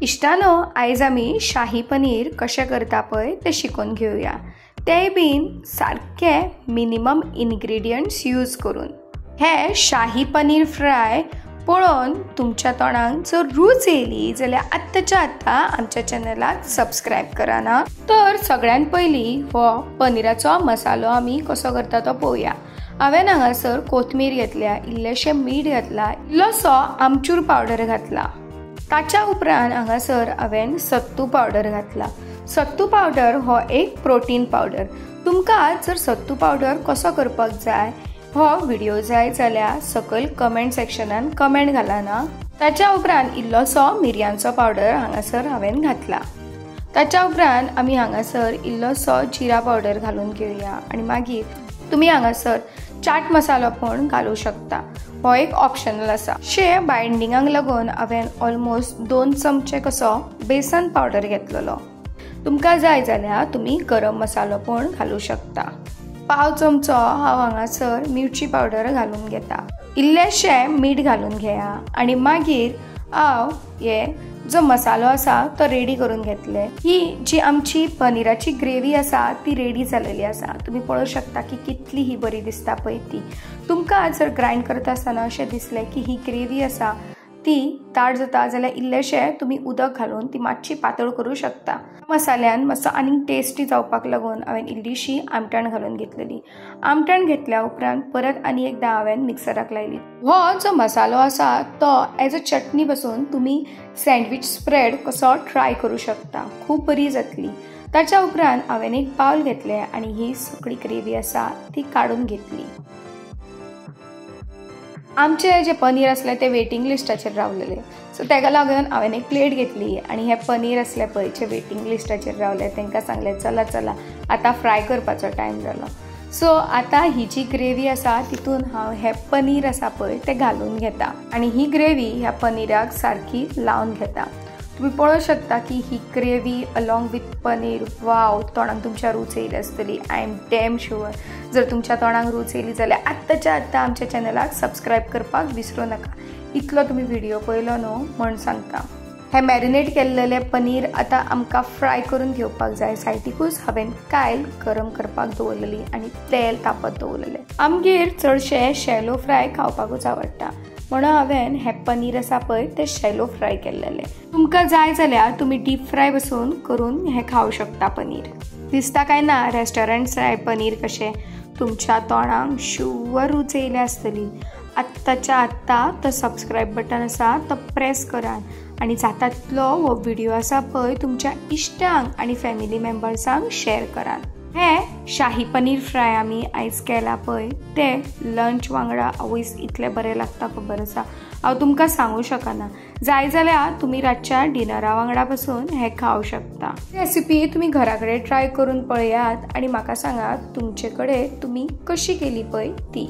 इश्टानो, आयज आमी शाही पनीर कशें करता पळय तें शिकून घेवया, तेय बीन सारके मिनिमम इन्ग्रेडियंट्स यूज करून। हे शाही पनीर फ्राय पळोवन तुमच्या तोंडाक जर रूच येयली जाल्यार आत्ताच्या आत्ता आमच्या चॅनलाक सबस्क्रायब करा ना। तर सगळ्यात पयलीं हो पनीराचो मसालो आमी कसो करता तो पळोवया। हांवें हांगासर कोथमीर घेतल्या, इल्लेशें मीठ घातला, इल्लोसो आमचूर पावडर घातला। ताच्या उपरांत हांगासर हांवें सत्तू पावडर घातला। सत्तू पावडर हो एक प्रोटीन पावडर। तुमकां जर सत्तू पावडर कसो करपाक जाय हो व्हिडिओ जाय जाल्यार सकयल कमेंट सेक्शनान कमेंट घाला ना। ताच्या उपरांत इल्लोसो मिरयांचो पावडर हांगासर हांवें घातला। ताच्या उपरांत आमी हांगासर इल्लोसो जिरा पावडर घालून घेवया आनी मागीर तुमी हांगासर चाट मसालो पण घालूं शकता। हो एक ऑप्शनल आसा। शे बायंडिंगाक लागून हांवें ऑलमोस्ट 2 चमचे कसो बेसन पावडर घेतलेलो। तुमकां जाय जाल्यार तुमी गरम मसालो पण घालूं शकता। पाव चमचो हांव हांगासर मिरची पावडर घालून घेता। इल्लेशें मीठ घालून घेया आनी मागीर हांव हे जो मसालो आसा तो रेडी करून घेतले। ही जी आमची पनीराची ग्रेवी आसा ती रेडी जालेली आसा। तुम्ही पळोवंक शकता की कितली ही बरी दिसता पळय ती। तुमकां जर ग्राइंड करता आसतना अशें दिसलें की ही ग्रेवी आसा ती ताड जाता जाल्यार इल्लेशें तुमी उदक घालून ती मातशी पातळ करूं शकता। मसाल्यान मातसो आनीक टेस्टी जावपाक लागून हांवें इल्लीशी आमटाण घालून घेतलेली। आमटाण घेतल्या उपरांत परत आनी एकदां हांवें मिक्सराक लायली। हो जो मसालो आसा तो एज अ चटणी पासून तुमी सँडविच स्प्रेड कसो ट्राय करूं शकता, खूब बरी जातली। ताच्या उपरांत हांवें एक बाउल घेतले आनी ही सगळी ग्रेवी आसा ती काडून घेतली। आमचे जे पनीर असले ते वेटिंग लिस्टाचेर रावलेले, सो तेका लागून हांवें एक प्लेट घेतली आनी हे पनीर असले पळय जे वेटिंग लिस्टाचेर रावले तांकां सांगलें चला चला आतां फ्राय करपाचो टायम जालो। सो आतां ही जी ग्रेवी आसा तितून हांव हे पनीर आसा पळय ते घालून घेता आनी ही ग्रेवी ह्या पनीराक सारकी लावन घेता। तुम्ही पळोवंक शकता की ही gravy along with paneer, wow, तोंडाक तुमच्या रूच येयली आसतली। आय एम डॅम शुअर जर तुमच्या तोंडाक रूच येयली जाल्यार आत्ताच्या आत्ता आमच्या चॅनलाक सबस्क्रायब करपाक विसरूं नाका। इतलो तुम्ही व्हिडिओ पळयलो न्हू म्हण सांगता। हे मॅरिनेट केल्लेले पनीर आतां आमकां फ्राय करून घेवपाक जाय। सायडीकूच हांवें कायल गरम करपाक दवरलेली आनी तेल तापत दवरलेलें। आमगेर चडशे शॅलो फ्राय खावपाकूच आवडटा म्हणून हांवें हे पनीर आसा पळय ते शॅलो फ्राय केल्लेले। तुमकां जाय जाल्यार तुमी डीप फ्राय पासून करून हे खावं शकता पनीर। दिसता काय ना रेस्टॉरंट स्टायल पनीर कशें तुमच्या तोंडाक शुवर रूच येयली आसतली। आत्ताच्या आत्ता तो सबस्क्रायब बटन आसा तो प्रेस करात आनी जाता तितलो हो व्हिडिओ आसा पळय तुमच्या इश्टांक आनी फॅमिली मेंबर्सांक शेअर करात। हे शाही पनीर फ्राय आमी आयज केला पळय ते लंच वांगडा आवयस इतलें बरें लागता खबर आसा, हांव तुमकां सांगूं शकना। जाय जाल्यार तुमी रातच्या डिनरा वांगडा पासून हे खावं शकता। रेसिपी तुमी घरा कडेन ट्राय करून पळयात आनी म्हाका सांगात तुमचे कडेन तुमी कशी केली पळय ती।